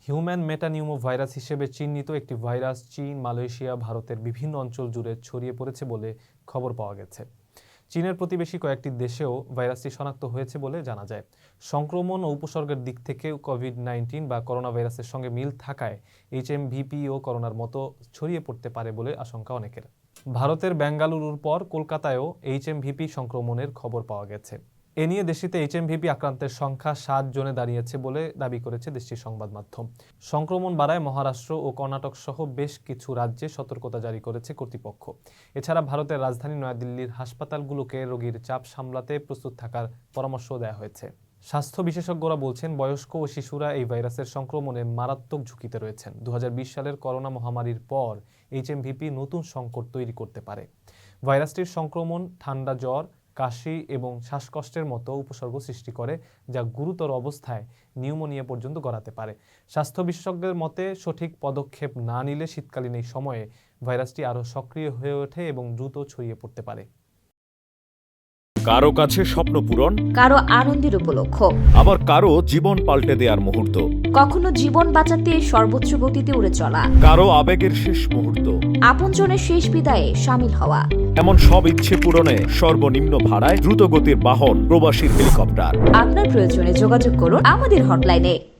Human metapneumo virus হিসেবে চিহ্নিত একটি ভাইরাস চীন, মালয়েশিয়া, ভারতের বিভিন্ন অঞ্চল জুড়ে ছড়িয়ে পড়েছে বলে খবর পাওয়া গেছে। চীনের প্রতিবেশী কয়েকটি দেশেও ভাইরাসটি শনাক্ত হয়েছে বলে জানা যায়। সংক্রমণ ও উপসর্গের দিক থেকে কোভিড-19 বা করোনা ভাইরাসের সঙ্গে মিল থাকায় HMVP ও করোনার মতো ছড়িয়ে পড়তে পারে বলে আশঙ্কা অনেকের। ভারতের বেঙ্গালুরুর পর কলকাতায়ও HMVP সংক্রমণের খবর পাওয়া গেছে। এ নিয়ে দেশটিতে HMVP আক্রান্তের সংখ্যা 7 জনে দাঁড়িয়েছে বলে দাবি করেছে দেশটির সংবাদ মাধ্যম। সংক্রমণ বাড়ায় মহারাষ্ট্র ও কর্ণাটক সহ বেশ কিছু রাজ্যে সতর্কতা জারি করেছে কর্তৃপক্ষ। এছাড়া ভারতের রাজধানী নয়াদিল্লির হাসপাতালগুলোকে রোগীর চাপ সামলাতে প্রস্তুত থাকার পরামর্শ দেওয়া হয়েছে। স্বাস্থ্য বিশেষজ্ঞরা বলছেন, বয়স্ক ও শিশুরা এই ভাইরাসের সংক্রমণে মারাত্মক ঝুঁকিতে রয়েছেন। 2020 সালের করোনা মহামারীর পর HMVP নতুন সংকট তৈরি করতে পারে। ভাইরাসটির সংক্রমণ ঠান্ডা, জ্বর, কাশি এবং শ্বাসকষ্টের মতো উপসর্গ সৃষ্টি করে, যা গুরুতর অবস্থায় নিউমোনিয়া পর্যন্ত গড়াতে পারে। স্বাস্থ্য বিশেষজ্ঞদের মতে, সঠিক পদক্ষেপ না নিলে শীতকালীন এই সময়ে ভাইরাসটি আরও সক্রিয় হয়ে ওঠে এবং দ্রুত ছড়িয়ে পড়তে পারে। কারো কাছে স্বপ্ন পূরণ, কারো আনন্দের উপলক্ষ, আবার কারো জীবন পাল্টে দেওয়ার মুহূর্ত, কখনো জীবন বাঁচাতে সর্বোচ্চ গতিতে উড়ে চলা, কারো আবেগের শেষ মুহূর্ত, আপনজনের শেষ বিদায়ে শামিল হওয়া। এমন সব ইচ্ছে পূরণে সর্বনিম্ন ভাড়ায় দ্রুতগতির বাহন প্রবাসীর হেলিকপ্টার। আপনার প্রয়োজনে যোগাযোগ করুন আমাদের হটলাইনে।